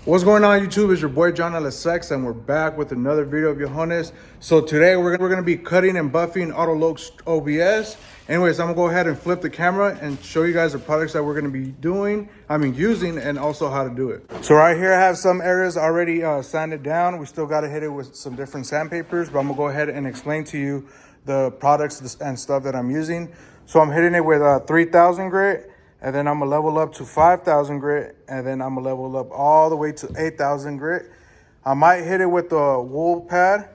What's going on YouTube? It's your boy John LSX and we're back with another video of Johannes. So today we're gonna be cutting and buffing Otto OBS. Anyways, I'm gonna go ahead and flip the camera and show you guys the products that we're gonna be using and also how to do it. So right here I have some areas already sanded down. We still gotta hit it with some different sandpapers, but I'm gonna go ahead and explain to you the products and stuff that I'm using. So I'm hitting it with 3000 grit. And then I'm gonna level up to 5,000 grit, and then I'm gonna level up all the way to 8,000 grit. I might hit it with the wool pad,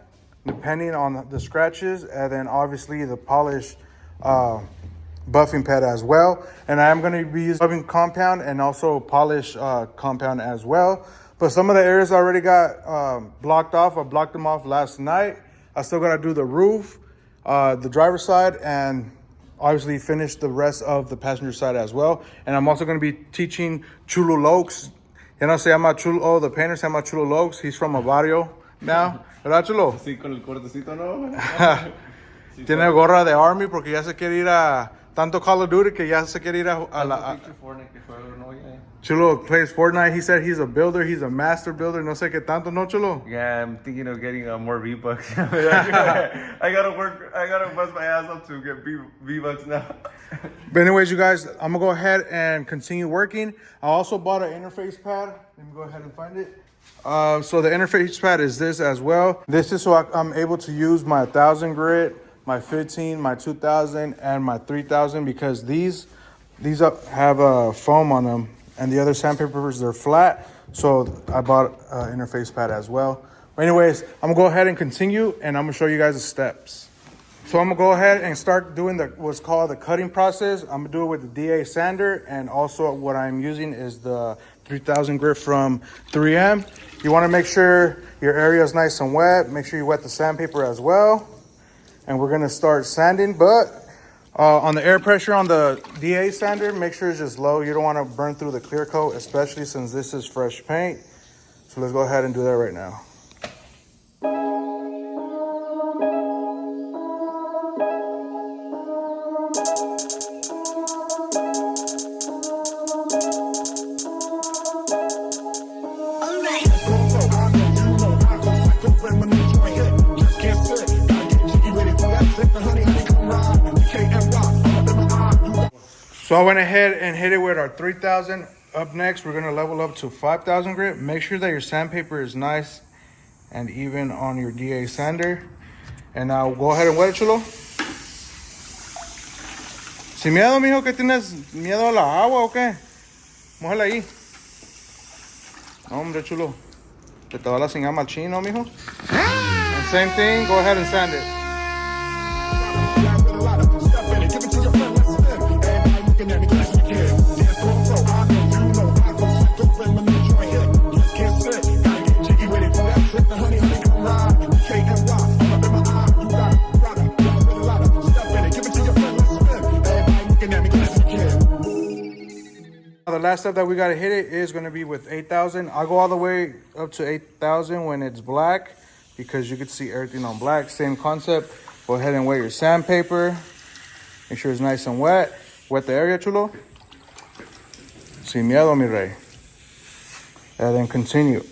depending on the scratches, and then obviously the polish buffing pad as well. And I am gonna be using buffing compound and also polish compound as well. But some of the areas already got blocked off. I blocked them off last night. I still gotta do the roof, the driver's side, and obviously finish the rest of the passenger side as well. And I'm also going to be teaching Chulo Lokes. You know, se llama Chulo, the painter se llama Chulo Lokes. He's from a barrio now. ¿Verdad, Chulo? Sí, con el cortecito, ¿no? Tiene gorra de Army porque ya se quiere ir a tanto Call of Duty que ya se quiere ir a la... Chulo plays Fortnite. He said he's a builder. He's a master builder. No sé qué tanto, ¿no, Chulo? Yeah, I'm thinking of getting more V-Bucks. I gotta bust my ass up to get V-Bucks now. But anyways, you guys, I'm gonna go ahead and continue working. I also bought an interface pad. Let me go ahead and find it. So the interface pad is this as well. This is so I'm able to use my 1000 grit, my 15, my 2000, and my 3000 because these have foam on them. And the other sandpapers, they're flat. So I bought an interface pad as well. But anyways, I'm gonna go ahead and continue and I'm gonna show you guys the steps. So I'm gonna go ahead and start doing what's called the cutting process. I'm gonna do it with the DA sander, and also what I'm using is the 3000 grit from 3M. You wanna make sure your area is nice and wet. Make sure you wet the sandpaper as well. And we're gonna start sanding, but on the air pressure on the DA sander, make sure it's just low. You don't want to burn through the clear coat, especially since this is fresh paint. So let's go ahead and do that right now. So I went ahead and hit it with our 3000. Up next, we're gonna level up to 5000 grit. Make sure that your sandpaper is nice and even on your DA sander. And now go ahead and wet it, Chulo. Sin miedo, mijo, que tienes miedo a la agua o qué? Mójala ahí. No, hombre, Chulo. Que te va la sin ama chino, mijo. And same thing, go ahead and sand it. The last step that we gotta hit it is gonna be with 8000. I'll go all the way up to 8000 when it's black because you can see everything on black. Same concept. Go ahead and wet your sandpaper. Make sure it's nice and wet. Wet the area, Chulo. Sin miedo, mi rey. And then continue.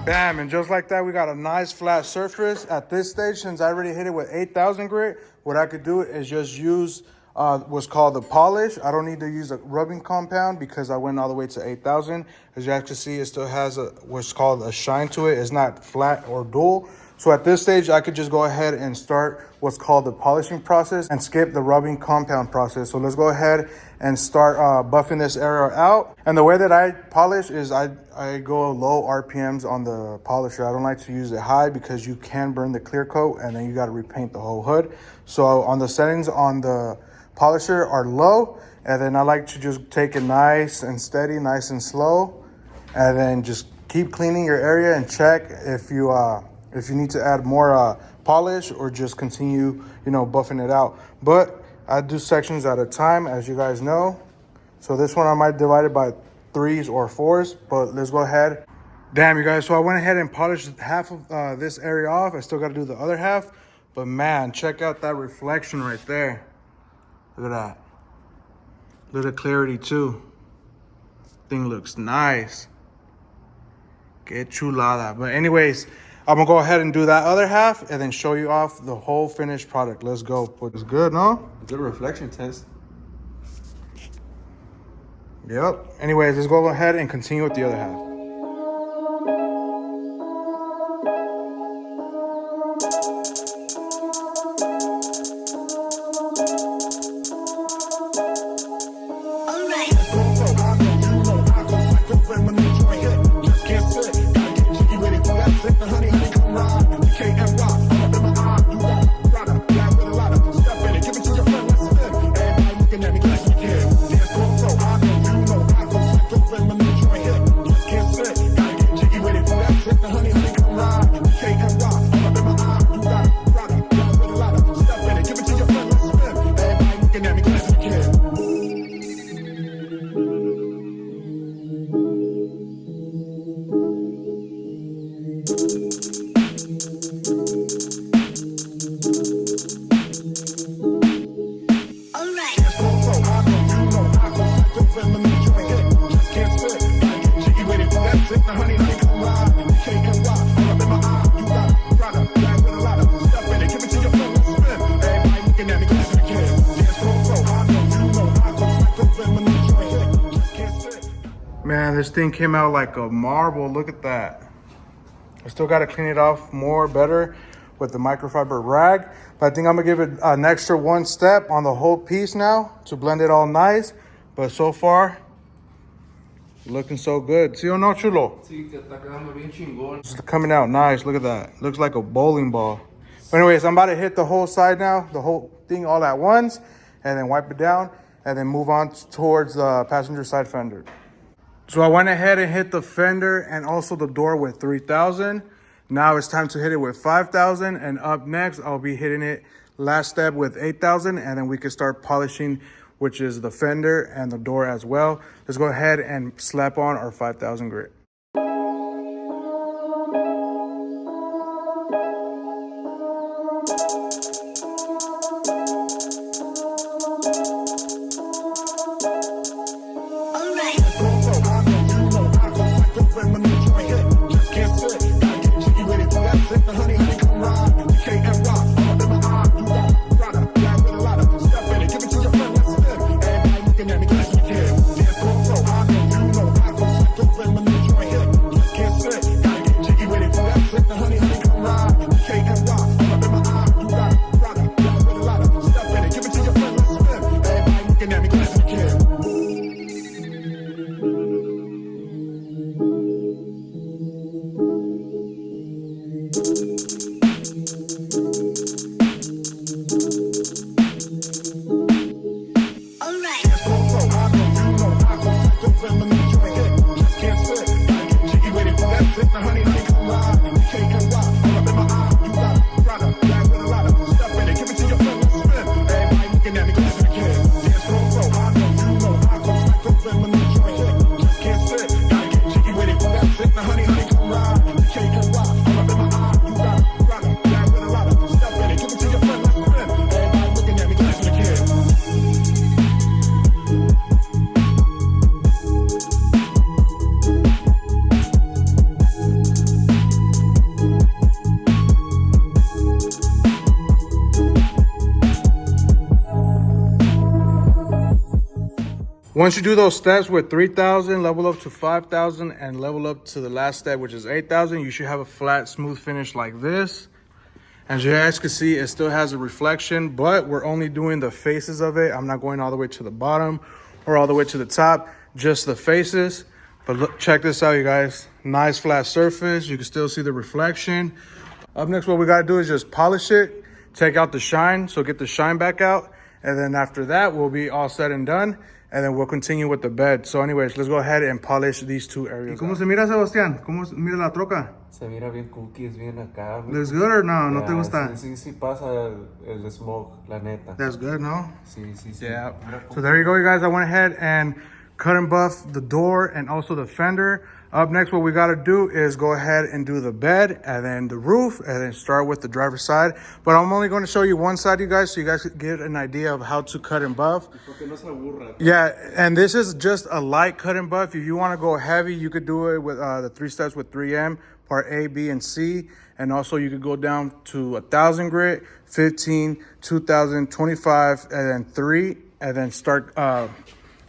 Bam, and just like that, we got a nice flat surface. At this stage, since I already hit it with 8000 grit, what I could do is just use what's called the polish. I don't need to use a rubbing compound because I went all the way to 8000. As you actually see, it still has what's called a shine to it. It's not flat or dull. So at this stage, I could just go ahead and start what's called the polishing process and skip the rubbing compound process. So let's go ahead and start buffing this area out. And the way that I polish is I go low RPMs on the polisher. I don't like to use it high because you can burn the clear coat and then you got to repaint the whole hood. So on the settings on the polisher are low, and then I like to just take it nice and steady, nice and slow, and then just keep cleaning your area and check if you need to add more polish or just continue, buffing it out. But I do sections at a time, as you guys know. So this one I might divide it by 3s or 4s, but let's go ahead. Damn, you guys, so I went ahead and polished half of this area off. I still got to do the other half, but man, check out that reflection right there. Look at that. Little clarity too. Thing looks nice. Que chulada. But anyways, I'm gonna go ahead and do that other half and then show you off the whole finished product. Let's go. It's good, no? Good reflection test. Yep. Anyways, let's go ahead and continue with the other half. Man, this thing came out like a marble. Look at that. I still got to clean it off more, better with the microfiber rag. But I think I'm going to give it an extra 1 step on the whole piece now to blend it all nice. But so far, looking so good. ¿Sí o no, chulo? Sí, que está quedando bien chingón. It's coming out nice. Look at that. Looks like a bowling ball. But anyways, I'm about to hit the whole side now, the whole thing all at once, and then wipe it down, and then move on towards the passenger side fender. So I went ahead and hit the fender and also the door with 3,000. Now it's time to hit it with 5,000. And up next, I'll be hitting it last step with 8,000. And then we can start polishing, which is the fender and the door as well. Let's go ahead and slap on our 5,000 grit. Once you do those steps with 3,000, level up to 5,000, and level up to the last step, which is 8,000, you should have a flat, smooth finish like this. As you guys can see, it still has a reflection, but we're only doing the faces of it. I'm not going all the way to the bottom or all the way to the top, just the faces. But look, check this out, you guys. Nice flat surface. You can still see the reflection. Up next, what we gotta do is just polish it, take out the shine, so get the shine back out, And then after that, we'll be all said and done. And then we'll continue with the bed. So anyways, let's go ahead and polish these two areas. ¿Cómo se mira, Sebastián? ¿Cómo se mira la troca? Se mira bien cookies, bien acá. Looks good or no? ¿No te Yeah, gusta? Sí pasa el smoke, la neta. That's good, no? Sí. Yeah. Mira So there you go, you guys. I went ahead and cut and buff the door and also the fender. Up next, what we got to do is go ahead and do the bed and then the roof and then start with the driver's side. But I'm only going to show you one side, you guys, so you guys can get an idea of how to cut and buff. Porque no se aburra. Yeah, and this is just a light cut and buff. If you want to go heavy, you could do it with the 3 steps with 3M, part A, B, and C. And also you could go down to 1,000 grit, 15, 2,000, 25, and then 3, and then start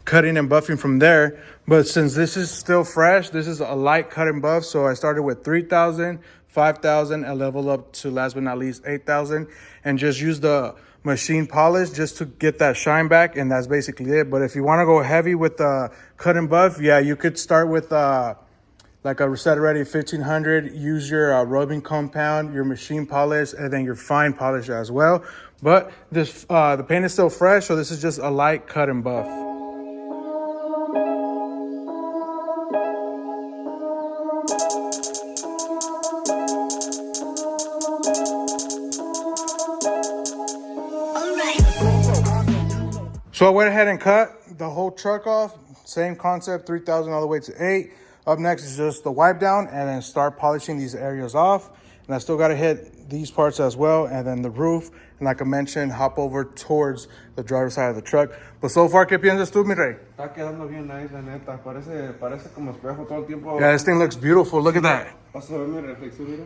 cutting and buffing from there. But since this is still fresh, this is a light cut and buff. So I started with 3,000, 5,000, and level up to last but not least 8,000, and just use the machine polish just to get that shine back, and that's basically it. But if you want to go heavy with the cut and buff, yeah, you could start with like a Reset Ready 1500. Use your rubbing compound, your machine polish, and then your fine polish as well. But this the paint is still fresh, so this is just a light cut and buff. So I went ahead and cut the whole truck off. Same concept, 3,000 all the way to 8. Up next is just the wipe down and then start polishing these areas off. And I still got to hit these parts as well, and then the roof. And like I mentioned, hop over towards the driver's side of the truck. But so far, ¿qué piensas tú, mi rey? Está quedando bien nice, la neta. Parece como espejo todo el tiempo. Yeah, this thing looks beautiful. Look at that. Vas a ver mi reflexión, mira.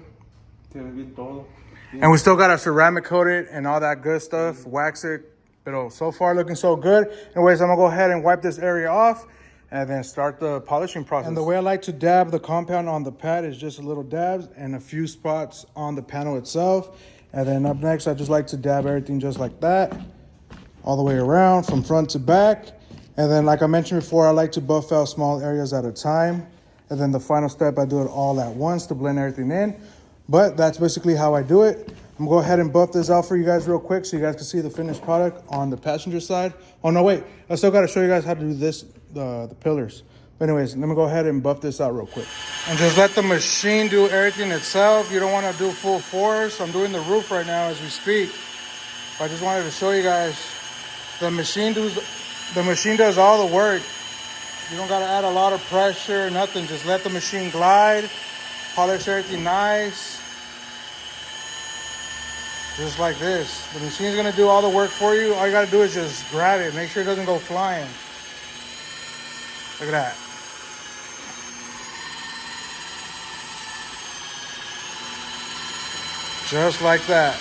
Tiene bien todo. And we still got to ceramic coat it and all that good stuff, wax it. But so far looking so good. Anyways, I'm gonna go ahead and wipe this area off and then start the polishing process. And the way I like to dab the compound on the pad is just a little dabs and a few spots on the panel itself. And then up next, I just like to dab everything just like that, all the way around from front to back. And then like I mentioned before, I like to buff out small areas at a time. And then the final step, I do it all at once to blend everything in. But that's basically how I do it. I'm gonna go ahead and buff this out for you guys real quick so you guys can see the finished product on the passenger side. Oh no, wait, I still gotta show you guys how to do this, the pillars. But anyways, let me go ahead and buff this out real quick. And just let the machine do everything itself. You don't wanna do full force. I'm doing the roof right now as we speak. I just wanted to show you guys the machine does all the work. You don't gotta add a lot of pressure, nothing. Just let the machine glide, polish everything nice. Just like this. The machine's gonna do all the work for you. All you gotta do is just grab it. Make sure it doesn't go flying. Look at that. Just like that.